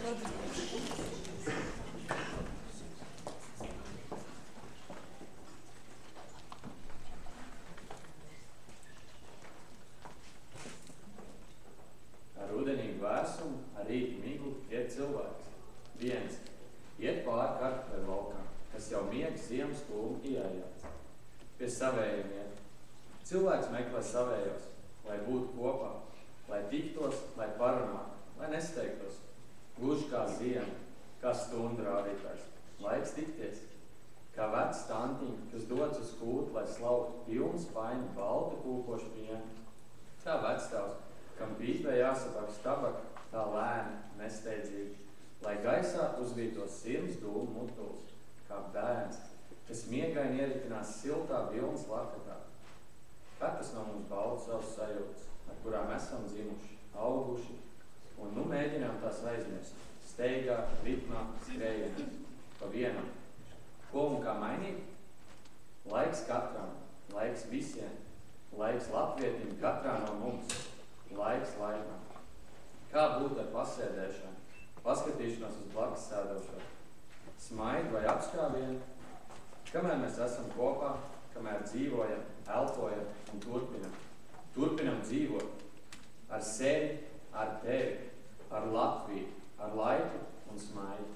Ar rudenīgu vēsumu, ar rītu miglu iet cilvēks. Viens iet pāri kartupeļu laukām, kas jau miega ziemas kūmu ieejās. Pie savējiem iet. Cilvēks meklē savējos, lai būtu kopā, lai tiktos, lai parunātu, lai nesteigtos. Gluži kā ziema, kā stundu rādītājs. Laiks tikties. Kā vecs tantiņa, kas dodas uz kūtu, lai slauktu pilnu spaini baltu kūkošu pienu. Kā vecstāvs, kam pīpē jāsabaks tabaka, tā lēni, nesteidzīgi, lai gaisā uzvītos sirds dūmu mutuls, kā bērns, kas miegaini ieritinās siltā vilnas lakatā. Katrs no mums bauda savus sajūtas, ar kurām esam dzimuši, auguši, un nu mēģinām tās aizmirst, steigā, ritmā, skrējienā, pa vienam. Ko un kā mainīt? Laiks katram, laiks visiem, laiks latvietim katrā no mums, laiks laikam. Kā būt ar pasēdēšanu, paskatīšanos uz blakus sēdošo? Smaidu vai apskāvienu? Kamēr mēs esam kopā, kamēr dzīvojam, elpojam un turpinam. Turpinam dzīvot ar sevi, ar tevi, ar Latviju, ar laiku un smaidu.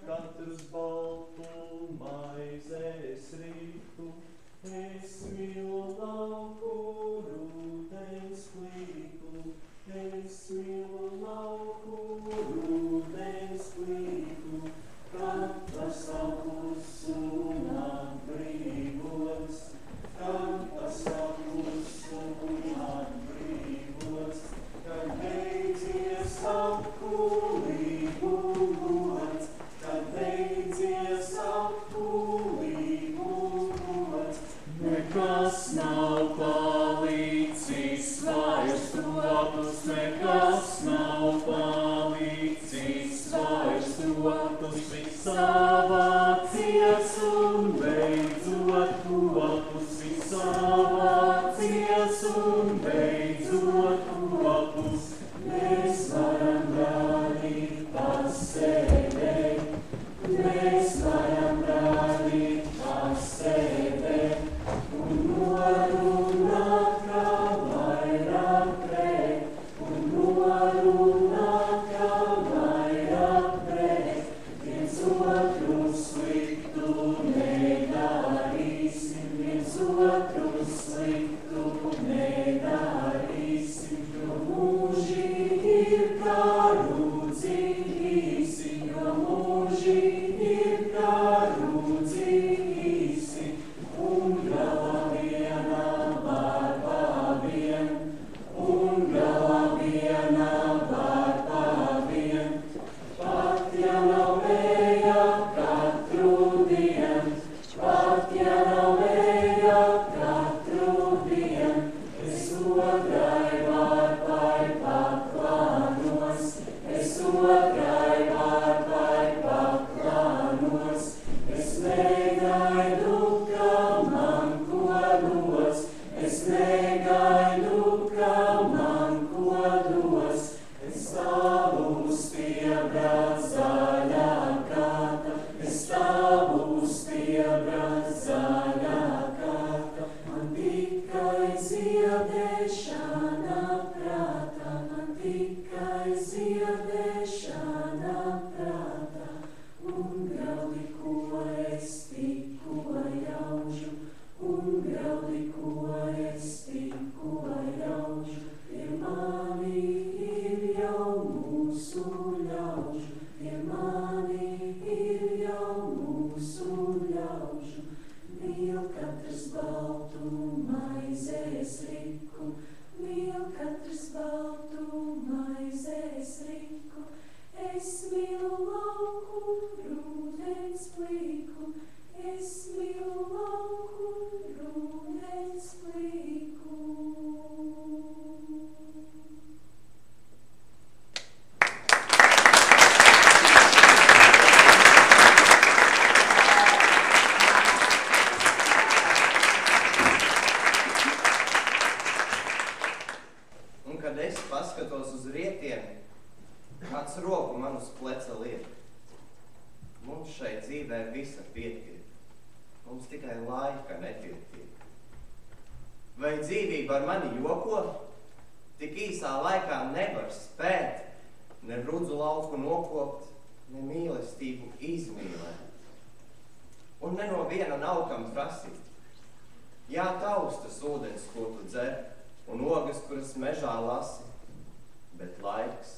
katrs baltu maizes rītu. Es mīlu lauku rūdens klītu, es mīlu lauku rūdens klītu, kad pasaules un brīvos, kad pasaules un brīvos, kad beidzies apkulību gods, kad beidzies apkulību gods. Nekas nav palicis vairs totus, nekas nav palicis vairs totus, viss savācies un beidzot totus, viss savācies un beidzot totus. Mēs varam rādīt pa sevi, mēs varam rādīt pa sevi, un norunāt, kā vairāk pret, un norunāt, kā vairāk pret, viens otru sliktu nedarīsim, viens otru sliktu nedarīsim, jo mūži ir kā rūdzi īsi, jo mūži ir kā rūdzi īsi, un galā viena var pavien, un galā viena var pavien. Pat ja nav vēja katru dienu, pat ja nav vēja katru dienu, es otrai varpai paklānos, es otrai varpai paklānos, es negaidu, ka man ko dos, es negaidu, ka man ko dos, es stāvu uz stiebra zaļā kāta, es stāvu uz stiebra zaļā kāta, man tikai ziedēšana prātā, man tikai ziedēšana prātā, un graudi, ko es tikko jaužu, un graudi, ko es tikko jaužu, pie mani ir jau mūsu ļaužu, pie mani ir jau mūsu ļaužu. Mīl katrs baltu maizes riku, mīl katrs baltu maizes riku, es mīlu lauku rūdens plīku, es mīlu lauku rūdens plīku. Un kad es paskatos uz rietiem, kāds roku man uz pleca liek. Mums šai dzīvē visa pietiek, mums tikai laika nepietiek. Vai dzīvība ar mani joko? Tik īsā laikā nevar spēt, ne rudzu lauku nokopt, ne mīlestību izmīlēt. Un ne no viena nav kam prasīt. Jā, taustas ūdens, ko tu dzer, un ogas, kuras mežā lasi, bet laiks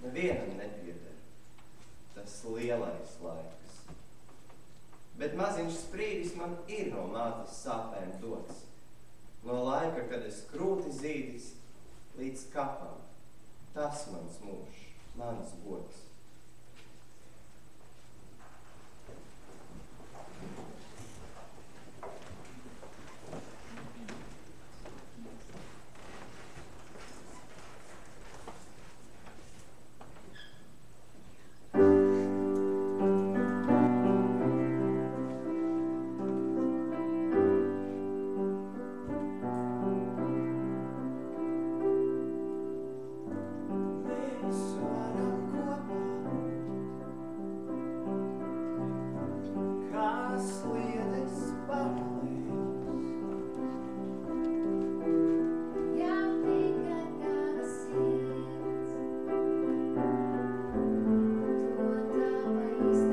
nevienam nepieder, tas lielais laiks. Bet maziņš sprīdis man ir no mātes sāpēm dots, no laika, kad es krūti zīdis līdz kapam, tas mans mūžs, mans gods. Please.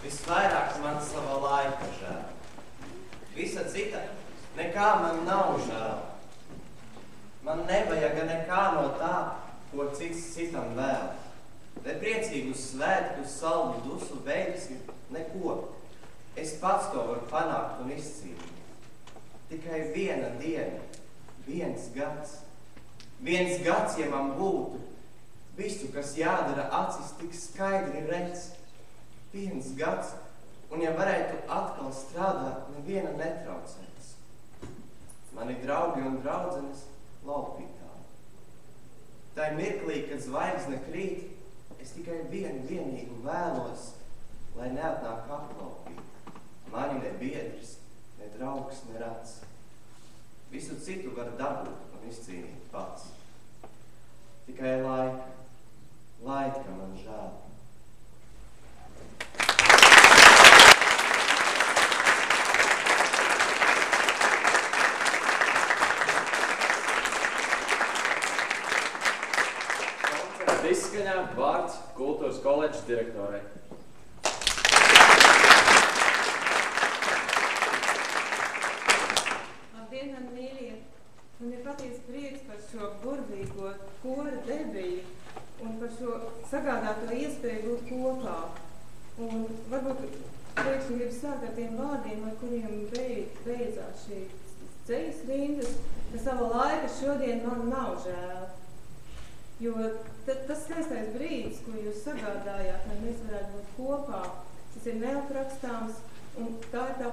Visvairāk man sava laika žēl. Visa cita nekā man nav žēl. Man nevajaga nekā no tā, ko cits citam vēl. Ne priecīgus svētkus, saldu dusu veiksi, neko. Es pats to varu panākt un izcīnīt. Tikai viena diena, viens gads. Viens gads, ja man būtu, visu, kas jādara, acis tik skaidri redz. Viens gads, un ja varētu atkal strādāt, neviena netraucēs. Mani draugi un draudzenes laupītāji. Tai mirklī, kad zvaigzne krīt, es tikai vienīgu vēlos, lai neatnāk aplaupīt. Mani ne biedrs, ne draugs, ne rats. Visu citu var dabūt un izcīnīt pats. Tikai laika man žēl. Izskaņā vārds kultūras koledžas direktorei. Labdien, man mīļie! Man ir patiesi prieks par šo burvīgo kora debiju un par šo sagādāto iespēju būt kopā. Un varbūt prieks un gribu sākt ar tiem vārdiem, ar kuriem beidzās šī ceļas rindas, ka sava laika šodien man nav žēl. Jo tas skaistais brīdis, ko jūs sagādājāt, lai mēs varētu būt kopā, tas ir neaprakstāms, un tā ir tā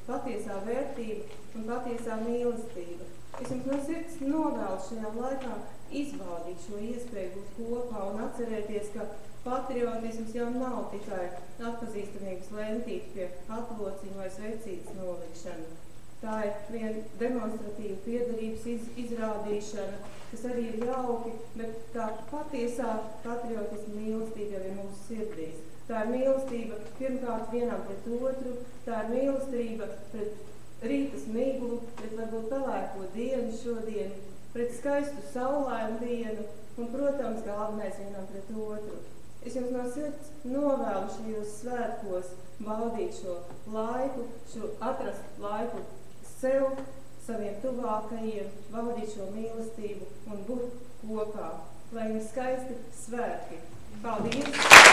patiesā vērtība un patiesā mīlestība. Es jums no sirds novēlu šajā laikā izbaudīt šo iespēju būt kopā un atcerēties, ka patriotisms jau nav tikai atpazīstamības lentīte pie atlociņa vai svecītes nolikšana. Tā ir viena demonstratīva piederības izrādīšana, kas arī ir jauki, bet tā patiesā patriotisma mīlestība jau ir mūsu sirdīs. Tā ir mīlestība pirmkārt vienam pret otru, tā ir mīlestība pret rītas miglu, pret varbūt pelēko dienu šodien, pret skaistu saulainu dienu un, protams, galvenais vienam pret otru. Es jums no sirds novēlu šajos svētkos baudīt šo laiku, atrast laiku sev, saviem tuvākajiem, baudīt šo mīlestību un būt kopā. Lai jums skaisti svētki! Paldies!